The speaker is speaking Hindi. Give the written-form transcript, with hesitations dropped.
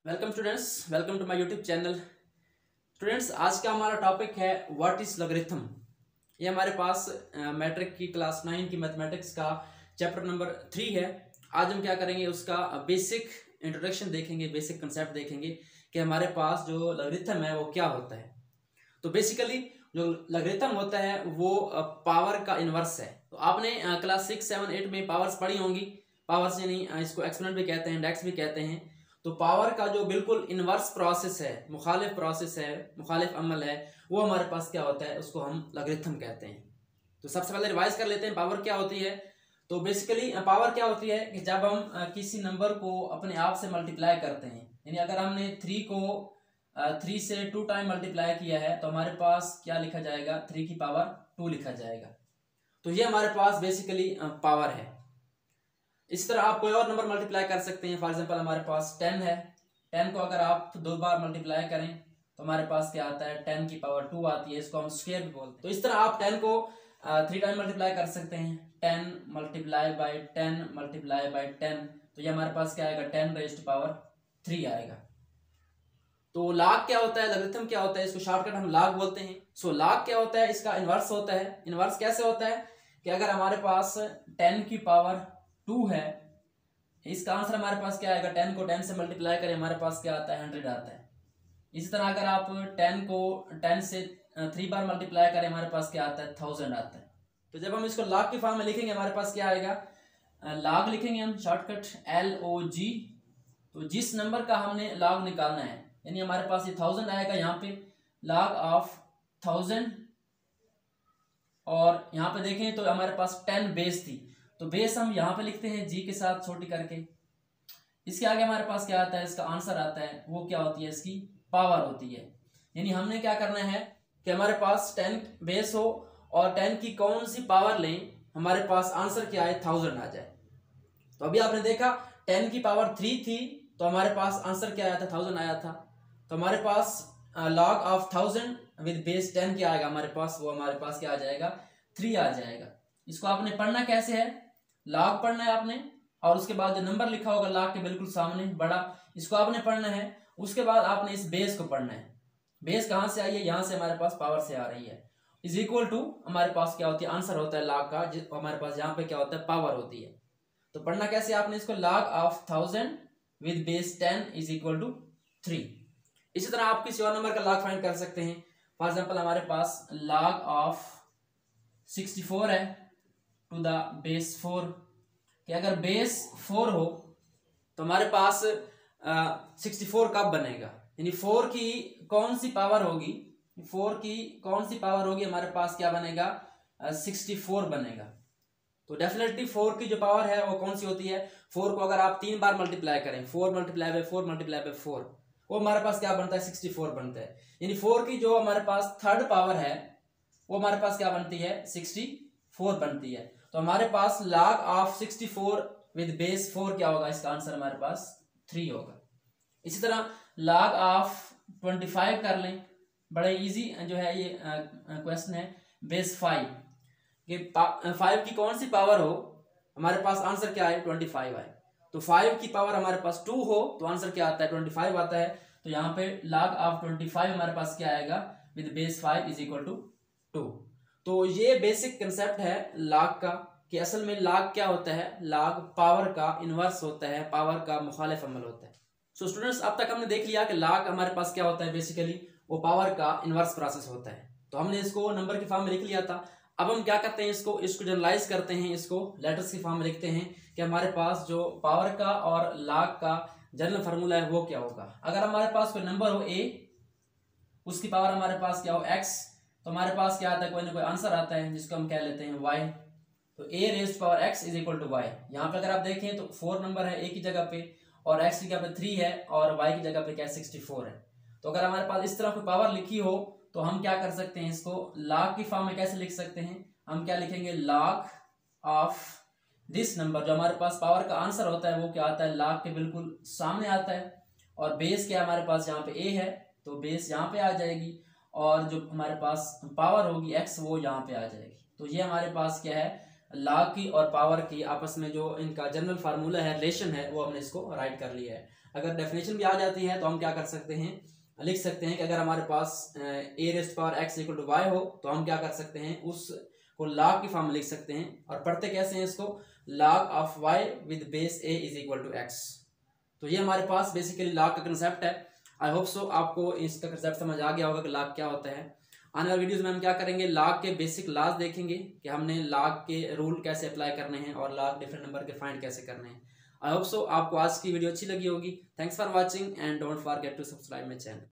Welcome students, welcome to my YouTube channel. Students, आज का हमारा टॉपिक है व्हाट इज लॉगरिथम। ये हमारे पास मैट्रिक की क्लास 9 की मैथमेटिक्स का चैप्टर नंबर 3 है। आज हम क्या करेंगे, उसका बेसिक इंट्रोडक्शन देखेंगे, बेसिक कंसेप्ट देखेंगे कि हमारे पास जो लॉगरिथम है वो क्या होता है। तो बेसिकली जो लॉगरिथम होता है वो पावर का इन्वर्स है। तो आपने क्लास 6, 7, 8 में पावर्स पढ़ी होंगी। पावर्स यानी इसको एक्सपोनेंट भी कहते हैं, इंडेक्स भी कहते हैं। तो पावर का जो बिल्कुल इन्वर्स प्रोसेस है, मुखालिफ प्रोसेस है, मुखालिफ अमल है, वो हमारे पास क्या होता है, उसको हम लॉगरिथम कहते हैं। तो सबसे पहले रिवाइज कर लेते हैं पावर क्या होती है। तो बेसिकली पावर क्या होती है कि जब हम किसी नंबर को अपने आप से मल्टीप्लाई करते हैं, यानी अगर हमने 3 को 3 से 2 टाइम मल्टीप्लाई किया है तो हमारे पास क्या लिखा जाएगा, 3 की पावर 2 लिखा जाएगा। तो ये हमारे पास बेसिकली पावर है। इस तरह आप कोई और नंबर मल्टीप्लाई कर सकते हैं। फॉर एग्जांपल हमारे पास 10 है। 10 को अगर आप 2 बार मल्टीप्लाई करें तो हमारे पास क्या आता है, 10 की पावर 2 आती है। इसको हम स्क्वायर भी बोलते हैं। तो इस तरह आप 10 को 3 टाइम मल्टीप्लाई कर सकते हैं। 10 मल्टीप्लाई बाई 10 मल्टीप्लाई बाई 10, तो ये हमारे पास क्या आएगा, 10 रेज़्ड पावर 3 आएगा। तो log क्या होता है, लॉगरिथम क्या होता है, इसको शॉर्टकट हम log बोलते हैं। सो log क्या होता है, इसका इन्वर्स होता है। इन्वर्स कैसे होता है कि अगर हमारे पास 10 की पावर 2 है, इसका आंसर हमारे पास क्या आएगा, 10 को 10 से मल्टीप्लाई करें हमारे पास क्या आता है, 100 आता है। इसी तरह अगर आप 10 को 10 से 3 बार मल्टीप्लाई करें हमारे पास क्या आता है, 1000 आता है। तो जब हम इसको log के फॉर्म में लिखेंगे हमारे पास क्या आएगा, log लिखेंगे हम शॉर्टकट LOG। तो जिस नंबर का हमने log निकालना है, यानी हमारे पास ये 1000 आएगा, यहाँ पे log ऑफ 1000। और यहाँ पे देखें तो हमारे पास 10 बेस थी, तो बेस हम यहाँ पे लिखते हैं जी के साथ छोटी करके। इसके आगे हमारे पास क्या आता है, इसका आंसर आता है, वो क्या होती है, इसकी पावर होती है। यानी हमने क्या करना है कि हमारे पास 10 बेस हो और 10 की कौन सी पावर लें, हमारे पास आंसर क्या आए, 1000 आ जाए। तो अभी आपने देखा 10 की पावर 3 थी तो हमारे पास आंसर क्या आया था, 1000 आया था। तो हमारे पास log ऑफ 1000 विद बेस 10 क्या आएगा हमारे पास, वो हमारे पास क्या आ जाएगा, 3 आ जाएगा। इसको आपने पढ़ना कैसे है, log पढ़ना है आपने, और उसके बाद जो नंबर लिखा होगा log के बिल्कुल सामने बड़ा, इसको आपने पढ़ना है। उसके बाद आपने इस बेस को पढ़ना है। बेस कहाँ से आई है, यहाँ से हमारे पास पावर से आ रही है। इज इक्वल टू हमारे पास क्या होती है, आंसर होता है log का, हमारे पास यहाँ पे क्या होता है, पावर होती है। तो पढ़ना कैसे आपने इसको, log of 1000 with base 10 is equal to 3। इसी तरह आप किसी और नंबर का log फाइंड कर सकते हैं। फॉर एग्जांपल हमारे पास log ऑफ 64 है टू द बेस 4, कि अगर बेस 4 हो तो हमारे पास 64 कब बनेगा, यानी 4 की कौन सी पावर होगी, 4 की कौन सी पावर होगी, हमारे पास क्या बनेगा, 64 बनेगा। तो डेफिनेटली 4 की जो पावर है वो कौन सी होती है, 4 को अगर आप 3 बार मल्टीप्लाई करें, 4 मल्टीप्लाई बाई 4 मल्टीप्लाई बाई 4, वो हमारे पास क्या बनता है, 64 बनता है। यानी 4 की जो हमारे पास थर्ड पावर है वो हमारे पास क्या बनती है, 64 बनती है। तो हमारे पास log ऑफ 64 विद बेस 4 क्या होगा, इसका आंसर हमारे पास 3 होगा। इसी तरह log ऑफ 25 कर लें, बड़े इजी जो है ये क्वेश्चन है। बेस 5 कि 5 की कौन सी पावर हो, हमारे पास आंसर क्या है, 25 आए। तो 5 की पावर हमारे पास 2 हो तो आंसर क्या आता है, 25 आता है। तो यहाँ पे log ऑफ 25 हमारे पास क्या आएगा, with base 5 is equal to 2। तो ये बेसिक कंसेप्ट है log का, कि असल में log क्या होता है, log पावर का इन्वर्स होता है, पावर का मुखालिफ अमल होता है। सो स्टूडेंट्स, अब तक हमने देख लिया कि log हमारे पास क्या होता है, बेसिकली वो पावर का इन्वर्स प्रोसेस होता है। तो हमने इसको नंबर के फॉर्म में लिख लिया था। अब हम क्या करते हैं, इसको जनरलाइज करते हैं, इसको लेटर्स के फॉर्म में लिखते हैं कि हमारे पास जो पावर का और log का जनरल फार्मूला है वो क्या होगा। अगर हमारे पास कोई नंबर हो a, उसकी पावर हमारे पास क्या हो x, तो हमारे पास क्या आता है, कोई ना कोई आंसर आता है जिसको हम क्या लेते हैं, y। तो a raised power x is equal to y। यहाँ पे अगर आप देखें तो 4 नंबर है a की जगह पे, और x की जगह पे 3 है, और y की जगह पे क्या 64 है। तो अगर हमारे पास इस तरह कोई पावर लिखी हो तो हम क्या कर सकते हैं, इसको log की फॉर्म में कैसे लिख सकते हैं, हम क्या लिखेंगे, log ऑफ दिस नंबर, जो हमारे पास पावर का आंसर होता है वो क्या आता है, log के बिल्कुल सामने आता है। और बेस क्या हमारे पास यहाँ पे a है, तो बेस यहाँ पे आ जाएगी, और जो हमारे पास पावर होगी x वो यहाँ पे आ जाएगी। तो ये हमारे पास क्या है, log की और पावर की आपस में जो इनका जनरल फार्मूला है, रिलेशन है, वो हमने इसको राइट कर लिया है। अगर डेफिनेशन भी आ जाती है तो हम क्या कर सकते हैं, लिख सकते हैं कि अगर हमारे पास a⁻x = y हो तो हम क्या कर सकते हैं, उसको log की फॉर्म में लिख सकते हैं। और पढ़ते कैसे हैं इसको, log of y with base a = x। तो ये हमारे पास बेसिकली log का कंसेप्ट है। आई होप सो आपको इसका कंसेप्ट समझ आ गया होगा कि log क्या होता है। आने वाले वीडियोस में हम क्या करेंगे, log के बेसिक लॉज देखेंगे कि हमने log के रूल कैसे अप्लाई करने हैं और log डिफरेंट नंबर के फाइंड कैसे करने हैं। आई होप सो आपको आज की वीडियो अच्छी लगी होगी। Thanks for watching and don't forget to subscribe my channel.